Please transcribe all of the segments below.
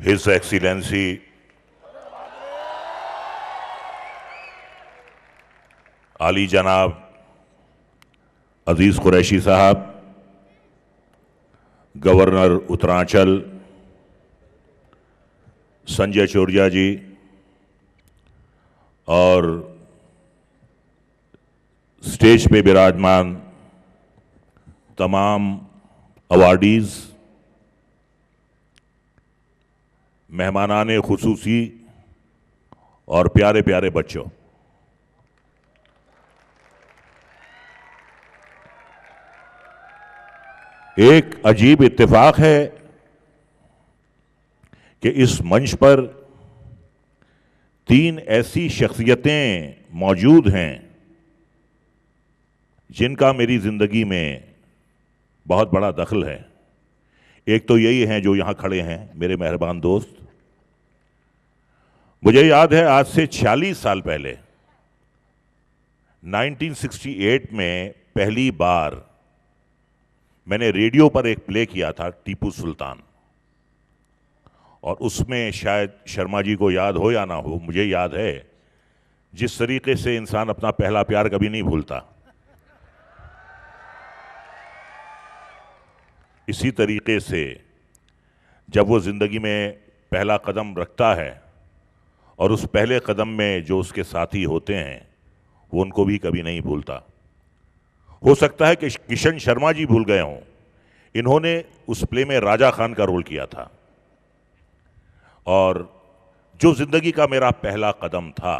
His Excellency आली जनाब अजीज कुरैशी साहब, गवर्नर उत्तरांचल संजय चौरसिया जी और स्टेज पे विराजमान तमाम अवार्डीज, मेहमानाने खुसूसी और प्यारे प्यारे बच्चों, एक अजीब इत्तेफाक है कि इस मंच पर तीन ऐसी शख्सियतें मौजूद हैं जिनका मेरी जिंदगी में बहुत बड़ा दखल है। एक तो यही हैं जो यहां खड़े हैं, मेरे मेहरबान दोस्त। मुझे याद है आज से 46 साल पहले 1968 में पहली बार मैंने रेडियो पर एक प्ले किया था, टीपू सुल्तान, और उसमें शायद शर्मा जी को याद हो या ना हो, मुझे याद है जिस तरीके से इंसान अपना पहला प्यार कभी नहीं भूलता, इसी तरीके से जब वो जिंदगी में पहला कदम रखता है और उस पहले कदम में जो उसके साथी होते हैं वो उनको भी कभी नहीं भूलता। हो सकता है कि किशन शर्मा जी भूल गए हों, इन्होंने उस प्ले में राजा खान का रोल किया था, और जो जिंदगी का मेरा पहला कदम था,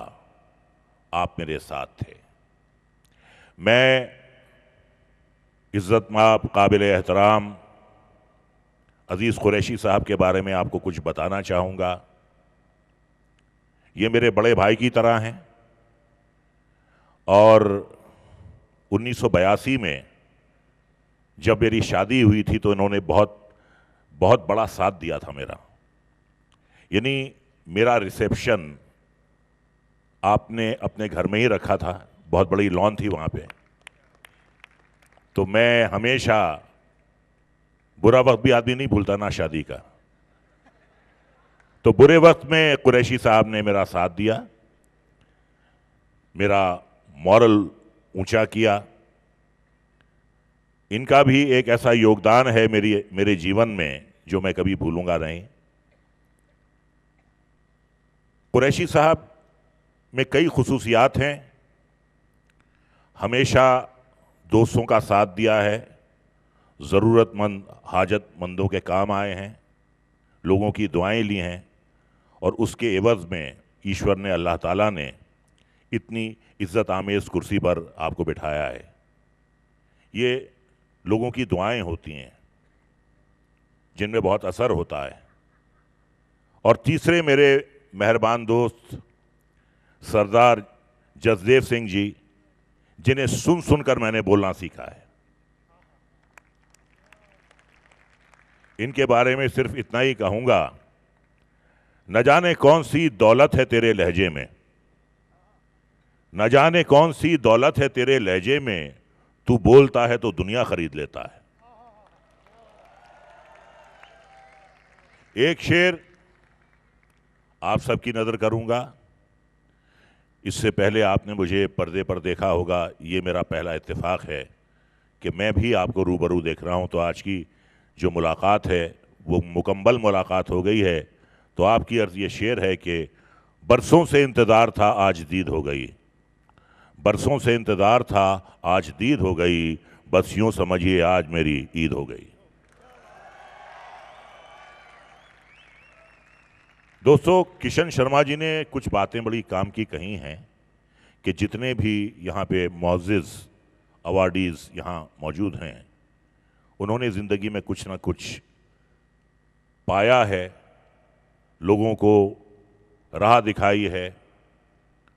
आप मेरे साथ थे। मैं इज्जतमाब काबिल एहतराम अजीज कुरैशी साहब के बारे में आपको कुछ बताना चाहूँगा। ये मेरे बड़े भाई की तरह हैं और 1982 में जब मेरी शादी हुई थी तो इन्होंने बहुत बहुत बड़ा साथ दिया था मेरा। यानी मेरा रिसेप्शन आपने अपने घर में ही रखा था, बहुत बड़ी लॉन थी वहाँ पे, तो मैं हमेशा, बुरा वक्त भी आदमी नहीं भूलता ना शादी का, तो बुरे वक्त में कुरैशी साहब ने मेरा साथ दिया, मेरा मॉरल ऊंचा किया। इनका भी एक ऐसा योगदान है मेरे जीवन में जो मैं कभी भूलूंगा नहीं। कुरैशी साहब में कई खुसूसियात हैं। हमेशा दोस्तों का साथ दिया है, ज़रूरतमंद हाजतमंदों के काम आए हैं, लोगों की दुआएं ली हैं, और उसके एवज में ईश्वर ने, अल्लाह ताला ने इतनी इज्जत आमेज कुर्सी पर आपको बिठाया है। ये लोगों की दुआएं होती हैं जिनमें बहुत असर होता है। और तीसरे मेरे मेहरबान दोस्त सरदार जसदेव सिंह जी, जिन्हें सुन सुनकर मैंने बोलना सीखा है। इनके बारे में सिर्फ इतना ही कहूंगा, न जाने कौन सी दौलत है तेरे लहजे में, न जाने कौन सी दौलत है तेरे लहजे में, तू बोलता है तो दुनिया खरीद लेता है। एक शेर आप सबकी नजर करूंगा। इससे पहले आपने मुझे पर्दे पर देखा होगा, ये मेरा पहला इत्तेफाक है कि मैं भी आपको रूबरू देख रहा हूं। तो आज की जो मुलाकात है वो मुकम्मल मुलाकात हो गई है। तो आपकी अर्ज ये शेर है कि बरसों से इंतज़ार था आज दीद हो गई, बरसों से इंतज़ार था आज दीद हो गई, बस यूं समझिए आज मेरी ईद हो गई। दोस्तों, किशन शर्मा जी ने कुछ बातें बड़ी काम की कही हैं कि जितने भी यहाँ पे मुअज़्ज़िज़ अवार्डीज़ यहाँ मौजूद हैं, उन्होंने ज़िंदगी में कुछ ना कुछ पाया है, लोगों को राह दिखाई है,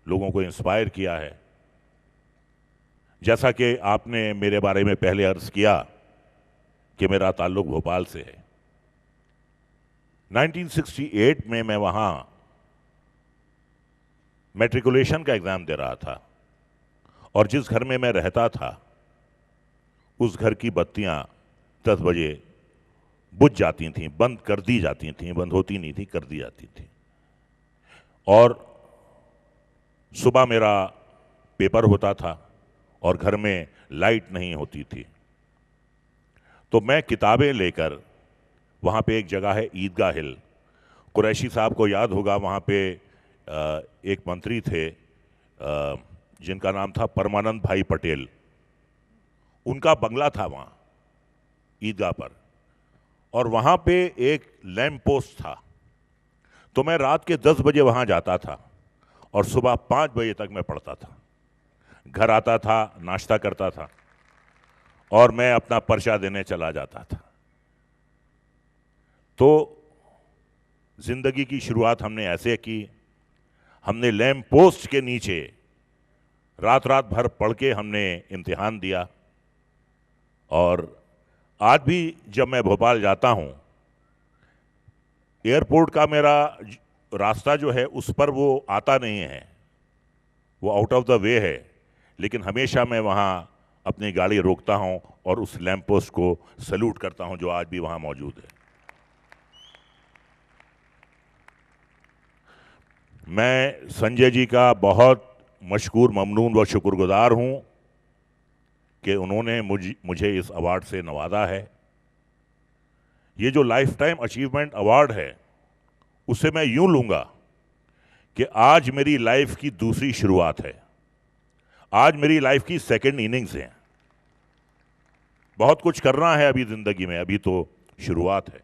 लोगों को इंस्पायर किया है। जैसा कि आपने मेरे बारे में पहले अर्ज़ किया कि मेरा ताल्लुक़ भोपाल से है। 1968 में मैं वहाँ मैट्रिकुलेशन का एग्ज़ाम दे रहा था, और जिस घर में मैं रहता था उस घर की बत्तियाँ 10 बजे बुझ जाती थीं, बंद कर दी जाती थीं, बंद होती नहीं थी, कर दी जाती थी। और सुबह मेरा पेपर होता था और घर में लाइट नहीं होती थी, तो मैं किताबें लेकर, वहाँ पे एक जगह है ईदगाह हिल, कुरैशी साहब को याद होगा, वहाँ पे एक मंत्री थे जिनका नाम था परमानंद भाई पटेल, उनका बंगला था वहाँ ईदगाह पर, और वहाँ पे एक लैंप पोस्ट था। तो मैं रात के 10 बजे वहाँ जाता था और सुबह 5 बजे तक मैं पढ़ता था। घर आता था, नाश्ता करता था और मैं अपना पर्चा देने चला जाता था। तो जिंदगी की शुरुआत हमने ऐसे की, हमने लैंप पोस्ट के नीचे रात रात भर पढ़ के हमने इम्तिहान दिया। और आज भी जब मैं भोपाल जाता हूं, एयरपोर्ट का मेरा रास्ता जो है उस पर वो आता नहीं है, वो आउट ऑफ द वे है, लेकिन हमेशा मैं वहां अपनी गाड़ी रोकता हूं और उस लैंप पोस्ट को सैल्यूट करता हूं जो आज भी वहां मौजूद है। मैं संजय जी का बहुत मशकूर, ममनून व शुक्रगुजार हूं कि उन्होंने मुझे इस अवार्ड से नवाजा है। ये जो लाइफ टाइम अचीवमेंट अवार्ड है, उसे मैं यूं लूंगा कि आज मेरी लाइफ की दूसरी शुरुआत है, आज मेरी लाइफ की सेकंड इनिंग्स है। बहुत कुछ करना है अभी जिंदगी में, अभी तो शुरुआत है।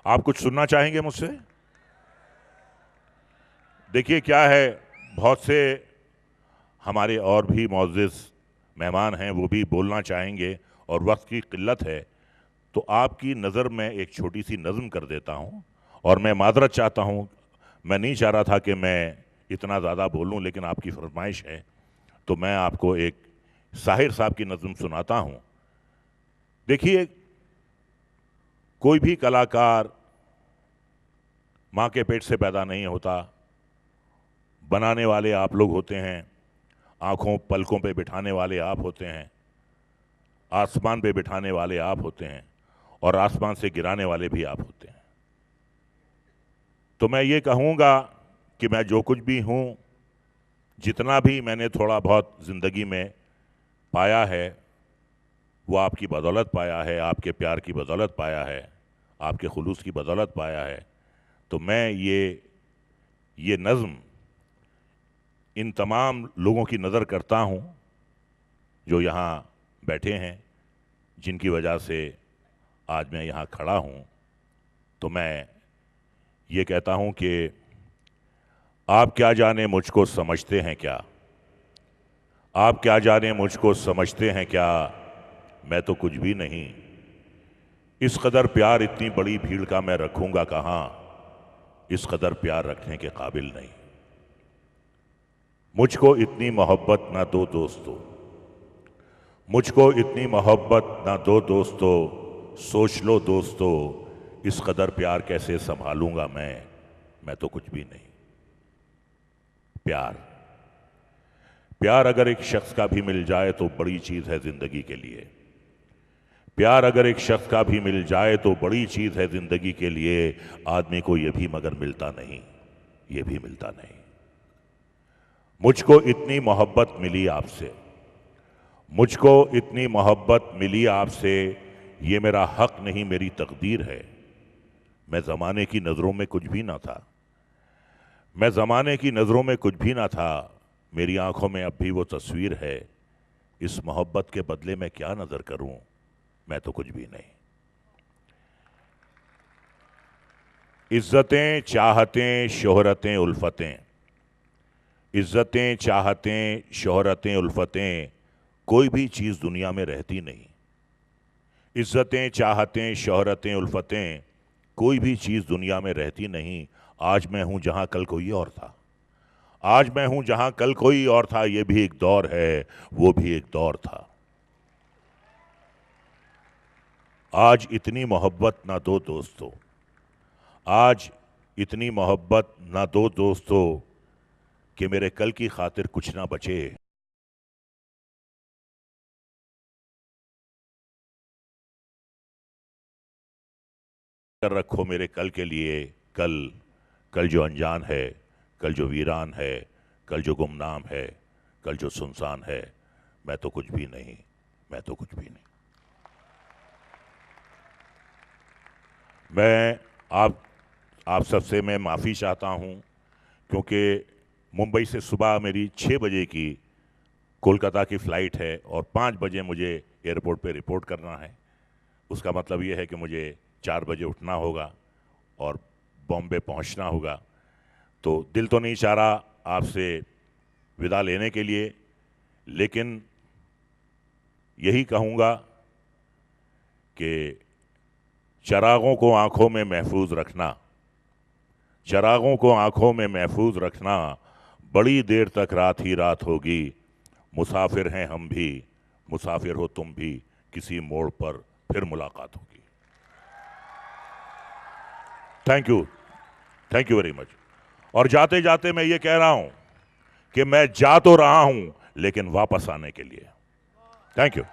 आप कुछ सुनना चाहेंगे मुझसे? देखिए क्या है, बहुत से हमारे और भी मौजूद मेहमान हैं, वो भी बोलना चाहेंगे और वक्त की किल्लत है, तो आपकी नज़र में एक छोटी सी नज़म कर देता हूं। और मैं माजरत चाहता हूं, मैं नहीं चाह रहा था कि मैं इतना ज़्यादा बोलूं, लेकिन आपकी फरमाइश है तो मैं आपको एक साहिर साहब की नज़म सुनाता हूं। देखिए, कोई भी कलाकार माँ के पेट से पैदा नहीं होता, बनाने वाले आप लोग होते हैं, आंखों पलकों पे बिठाने वाले आप होते हैं, आसमान पे बिठाने वाले आप होते हैं और आसमान से गिराने वाले भी आप होते हैं। तो मैं ये कहूँगा कि मैं जो कुछ भी हूँ, जितना भी मैंने थोड़ा बहुत ज़िंदगी में पाया है, वो आपकी बदौलत पाया है, आपके प्यार की बदौलत पाया है, आपके खुलूस की बदौलत पाया है। तो मैं ये नज़्म इन तमाम लोगों की नज़र करता हूँ जो यहाँ बैठे हैं, जिनकी वजह से आज मैं यहाँ खड़ा हूँ। तो मैं ये कहता हूँ कि आप क्या जाने मुझको समझते हैं क्या, आप क्या जाने मुझको समझते हैं क्या, मैं तो कुछ भी नहीं। इस कदर प्यार इतनी बड़ी भीड़ का मैं रखूँगा कहाँ, इस कदर प्यार रखने के काबिल नहीं। मुझको इतनी मोहब्बत ना दो दोस्तों, मुझको इतनी मोहब्बत ना दो दोस्तों, सोच लो दोस्तों, इस कदर प्यार कैसे संभालूंगा मैं तो कुछ भी नहीं। प्यार प्यार अगर एक शख्स का भी मिल जाए तो बड़ी चीज है जिंदगी के लिए। प्यार अगर एक शख्स का भी मिल जाए तो बड़ी चीज है जिंदगी के लिए। आदमी को यह भी मगर मिलता नहीं, ये भी मिलता नहीं। मुझको इतनी मोहब्बत मिली आपसे, मुझको इतनी मोहब्बत मिली आपसे, ये मेरा हक नहीं मेरी तकदीर है। मैं ज़माने की नज़रों में कुछ भी ना था, मैं ज़माने की नज़रों में कुछ भी ना था, मेरी आंखों में अब भी वो तस्वीर है। इस मोहब्बत के बदले में क्या नज़र करूं, मैं तो कुछ भी नहीं। इज्जतें चाहतें शोहरतें उल्फतें, इज्जतें चाहतें शोहरतें उल्फतें, कोई भी चीज़ दुनिया में रहती नहीं। इज्जतें चाहतें शोहरतें उल्फतें, कोई भी चीज़ दुनिया में रहती नहीं। आज मैं हूं जहां कल कोई और था, आज मैं हूं जहां कल कोई और था, ये भी एक दौर है, वो भी एक दौर था। आज इतनी मोहब्बत ना दो दोस्तों, आज इतनी मोहब्बत ना दो दोस्तों, कि मेरे कल की खातिर कुछ ना बचे। कर रखो मेरे कल के लिए, कल कल जो अनजान है, कल जो वीरान है, कल जो गुमनाम है, कल जो सुनसान है। मैं तो कुछ भी नहीं, मैं तो कुछ भी नहीं। मैं आप सबसे मैं माफ़ी चाहता हूं, क्योंकि मुंबई से सुबह मेरी 6 बजे की कोलकाता की फ़्लाइट है और 5 बजे मुझे एयरपोर्ट पे रिपोर्ट करना है। उसका मतलब ये है कि मुझे 4 बजे उठना होगा और बॉम्बे पहुंचना होगा। तो दिल तो नहीं चाह रहा आपसे विदा लेने के लिए, लेकिन यही कहूँगा कि चरागों को आंखों में महफूज रखना, चरागों को आंखों में महफूज रखना, बड़ी देर तक रात ही रात होगी। मुसाफिर हैं हम भी, मुसाफिर हो तुम भी, किसी मोड़ पर फिर मुलाकात होगी। Thank you very much. और जाते जाते मैं ये कह रहा हूं कि मैं जा तो रहा हूं, लेकिन वापस आने के लिए। Thank you.